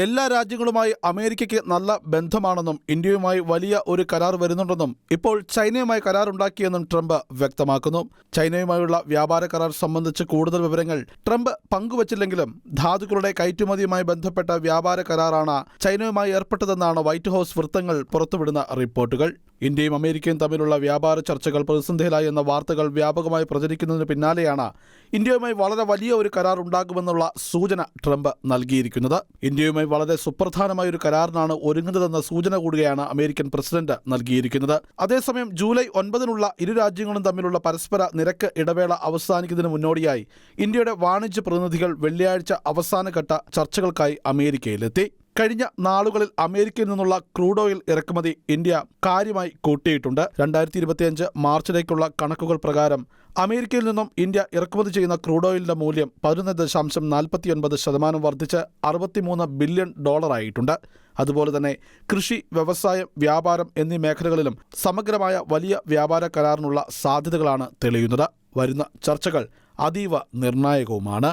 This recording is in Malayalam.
എല്ലാ രാജ്യങ്ങളുമായി അമേരിക്കയ്ക്ക് നല്ല ബന്ധമാണെന്നും ഇന്ത്യയുമായി വലിയ ഒരു കരാർ വരുന്നുണ്ടെന്നും ഇപ്പോൾ ചൈനയുമായി കരാറുണ്ടാക്കിയെന്നും ട്രംപ് വ്യക്തമാക്കുന്നു. ചൈനയുമായുള്ള വ്യാപാര കരാർ സംബന്ധിച്ച് കൂടുതൽ വിവരങ്ങൾ ട്രംപ് പങ്കുവച്ചില്ലെങ്കിലും ധാതുക്കളുടെ കയറ്റുമതിയുമായി ബന്ധപ്പെട്ട വ്യാപാര കരാറാണ് ചൈനയുമായി ഏർപ്പെട്ടതെന്നാണ് വൈറ്റ് ഹൌസ് വൃത്തങ്ങൾ പുറത്തുവിടുന്ന റിപ്പോർട്ടുകൾ. ഇന്ത്യയും അമേരിക്കയും തമ്മിലുള്ള വ്യാപാര ചർച്ചകൾ പ്രതിസന്ധിയിലായി എന്ന വാർത്തകൾ വ്യാപകമായി പ്രചരിക്കുന്നതിന് പിന്നാലെയാണ് ഇന്ത്യയുമായി വളരെ വലിയ ഒരു കരാർ ഉണ്ടാകുമെന്നുള്ള സൂചന ട്രംപ് നൽകിയിരിക്കുന്നത്. ഇന്ത്യയുമായി വളരെ സുപ്രധാനമായ ഒരു കരാറിനാണ് ഒരുങ്ങുന്നതെന്ന സൂചന കൂടിയാണ് അമേരിക്കൻ പ്രസിഡന്റ് നൽകിയിരിക്കുന്നത്. അതേസമയം ജൂലൈ 9 ഇരു രാജ്യങ്ങളും തമ്മിലുള്ള പരസ്പര നിരക്ക് ഇടവേള അവസാനിക്കുന്നതിന് മുന്നോടിയായി ഇന്ത്യയുടെ വാണിജ്യ പ്രതിനിധികൾ വെള്ളിയാഴ്ച അവസാനഘട്ട ചർച്ചകൾക്കായി അമേരിക്കയിലെത്തി. കഴിഞ്ഞ നാളുകളിൽ അമേരിക്കയിൽ നിന്നുള്ള ക്രൂഡ് ഓയിൽ ഇറക്കുമതി ഇന്ത്യ കാര്യമായി കൂട്ടിയിട്ടുണ്ട്. 2025 മാർച്ചിലേക്കുള്ള കണക്കുകൾ പ്രകാരം അമേരിക്കയിൽ നിന്നും ഇന്ത്യ ഇറക്കുമതി ചെയ്യുന്ന ക്രൂഡ് ഓയിലിന്റെ മൂല്യം 11.49% വർദ്ധിച്ച് $63 ബില്യൺ ആയിട്ടുണ്ട്. അതുപോലെ തന്നെ കൃഷി, വ്യവസായം, വ്യാപാരം എന്നീ മേഖലകളിലും സമഗ്രമായ വലിയ വ്യാപാര കരാറിനുള്ള സാധ്യതകളാണ് തെളിയുന്നത്. വരുന്ന ചർച്ചകൾ അതീവ നിർണായകവുമാണ്.